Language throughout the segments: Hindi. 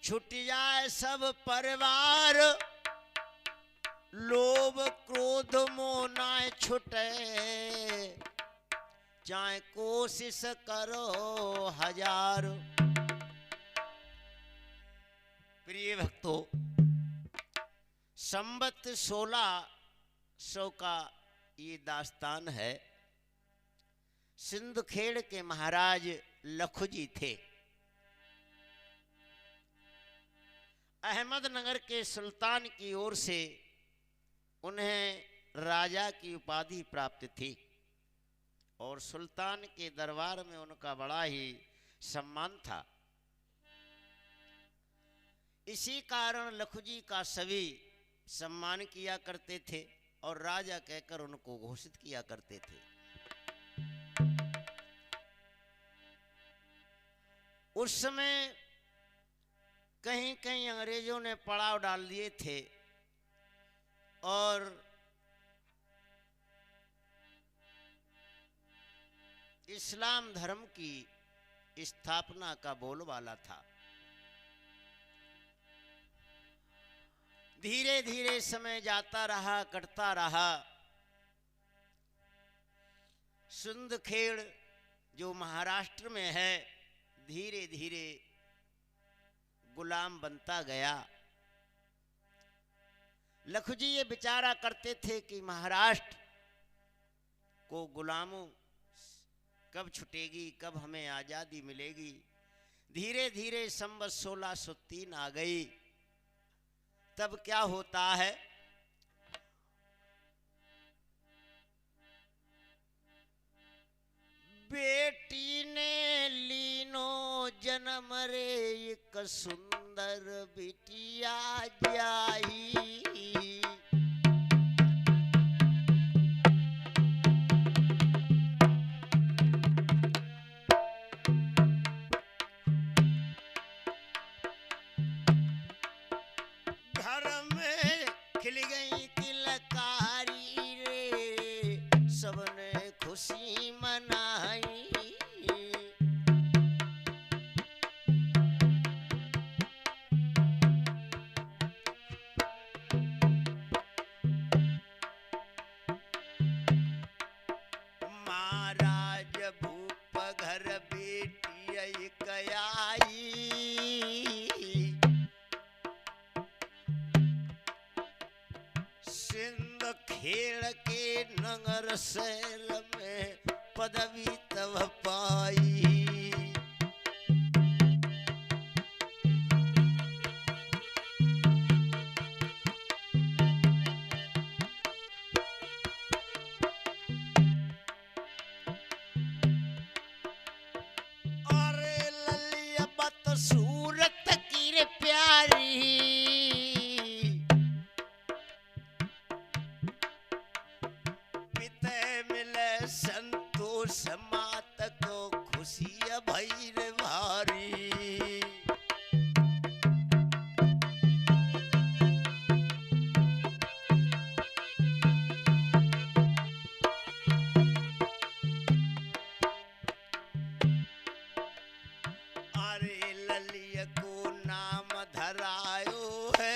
छूट जाए सब परिवार, लोभ क्रोध मोह ना छुटे, चाहे कोशिश करो हजार। प्रिय भक्तों, संवत 1600 का ये दास्तान है। सिंधखेड़ के महाराज लखुजी थे। अहमदनगर के सुल्तान की ओर से उन्हें राजा की उपाधि प्राप्त थी और सुल्तान के दरबार में उनका बड़ा ही सम्मान था। इसी कारण लखुजी का सभी सम्मान किया करते थे और राजा कहकर उनको घोषित किया करते थे। उस समय कहीं कहीं अंग्रेजों ने पड़ाव डाल दिए थे और इस्लाम धर्म की स्थापना का बोलबाला था। धीरे धीरे समय जाता रहा, कटता रहा। सिंधखेड़ जो महाराष्ट्र में है, धीरे धीरे गुलाम बनता गया। लखुजी ये विचारा करते थे कि महाराष्ट्र को गुलामों कब छुटेगी, कब हमें आजादी मिलेगी। धीरे धीरे संवत 1603 आ गई। तब क्या होता है, बेटी ने लीनो जन्म रे, एक सुंदर बिटिया जाई। सिंधखेड़ के नगर शैल में पदवी तब पाई। अरे ललिया बत सूरत की रे प्यारी, संतोष मात को खुशी भई रे भारी। अरे ललिया को नाम धरायो है,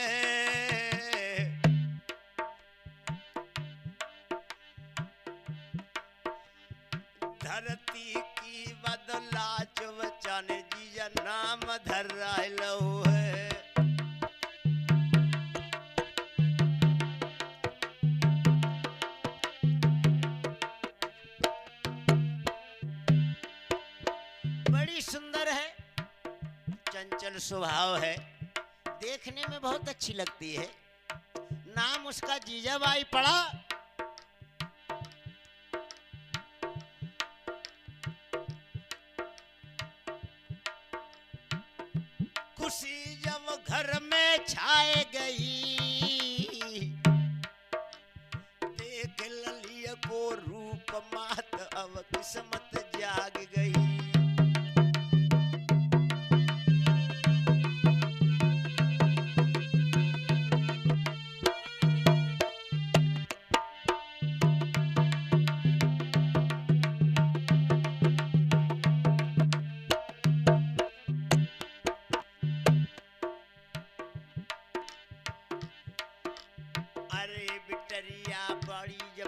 धरती की बदला चवचन जीजा नाम धरायलो है। बड़ी सुंदर है, चंचल स्वभाव है, देखने में बहुत अच्छी लगती है। नाम उसका जीजाबाई पड़ा। खुशी जब घर में छाए गई, देख ललिया को रूप मात अब किस्मत जाग गई।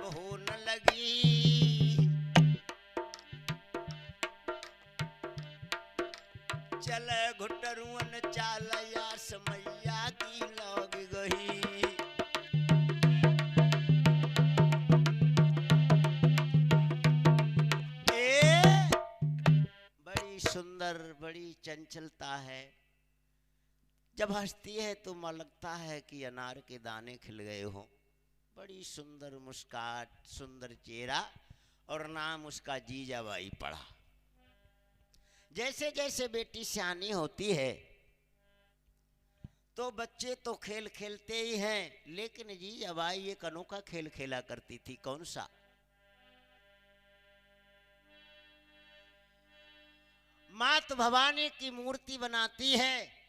अब हो न लगी, चल घुटरुअन चाल यास मैया की लग गई। बड़ी सुंदर बड़ी चंचलता है, जब हंसती है तो मन लगता है कि अनार के दाने खिल गए हों। बड़ी सुंदर मुस्कान, सुंदर चेहरा, और नाम उसका जीजाबाई पड़ा। जैसे जैसे बेटी सियानी होती है तो बच्चे तो खेल खेलते ही हैं, लेकिन जीजाबाई एक अनोखा खेल खेला करती थी। कौन सा? मात भवानी की मूर्ति बनाती है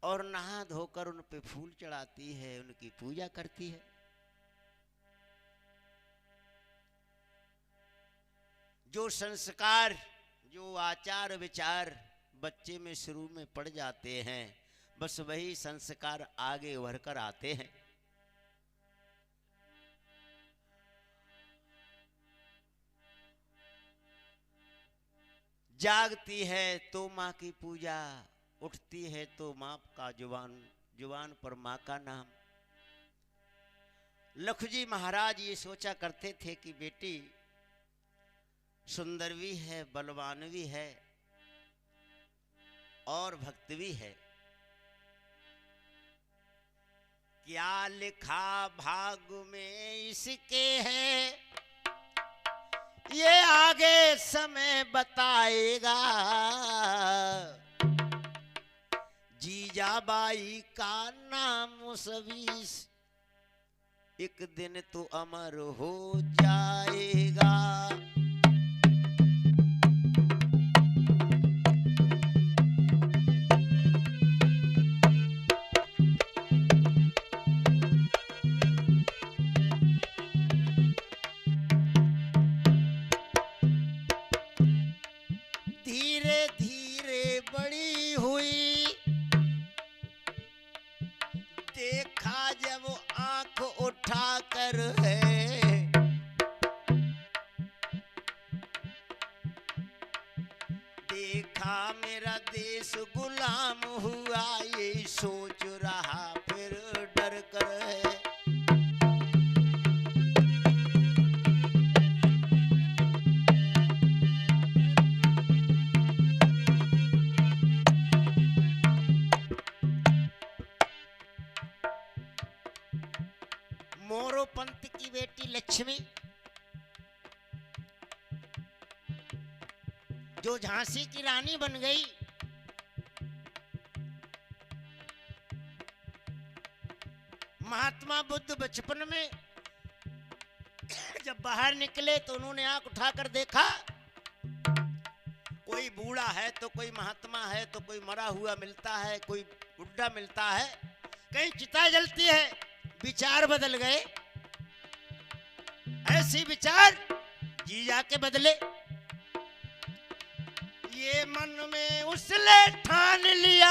और नहा धोकर उन पे फूल चढ़ाती है, उनकी पूजा करती है। जो संस्कार, जो आचार विचार बच्चे में शुरू में पड़ जाते हैं, बस वही संस्कार आगे उभर कर आते हैं। जागती है तो माँ की पूजा, उठती है तो माँ का जुबान पर माँ का नाम। लखुजी महाराज ये सोचा करते थे कि बेटी सुंदर भी है, बलवान भी है और भक्त भी है। क्या लिखा भाग में इसके है, ये आगे समय बताएगा। जीजाबाई का नाम सभी एक दिन तो अमर हो जाएगा। धीरे धीरे बड़ी हुई, देखा जब आंख उठाकर है, देखा मेरा देश गुलाम हुआ, ये सोच रहा फिर डर कर है। मोरोपंत की बेटी लक्ष्मी, जो झांसी की रानी बन गई, महात्मा बुद्ध बचपन में जब बाहर निकले तो उन्होंने आंख उठाकर देखा, कोई बूढ़ा है तो कोई महात्मा है तो कोई मरा हुआ मिलता है, कोई बुढ़ा मिलता है, कहीं चिता जलती है। विचार बदल गए। ऐसी विचार जीजा के बदले ये मन में उसने ठान लिया,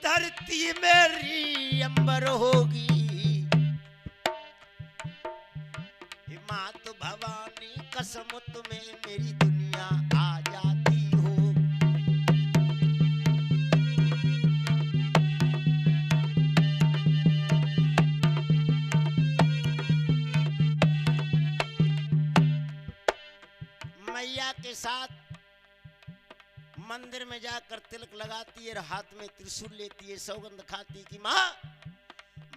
धरती मेरी अंबर होगी। मात भवानी कसम तुम्हें मेरी दुनिया आ जाती हो। मैया के साथ मंदिर में जाकर तिलक लगाती है, हाथ में त्रिशूल लेती है, सौगंध खाती कि माँ,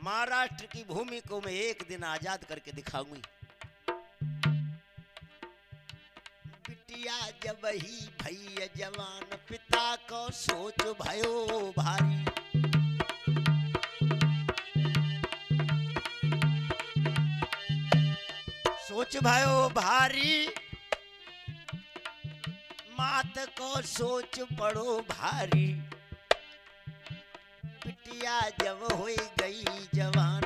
महाराष्ट्र की भूमि को मैं एक दिन आजाद करके दिखाऊंगी। बिटिया जब ही भैया जवान, पिता को सोच भयो भारी। सोच भयो भारी, मात को सोच पड़ो भारी। बिटिया जब हो गई जवान,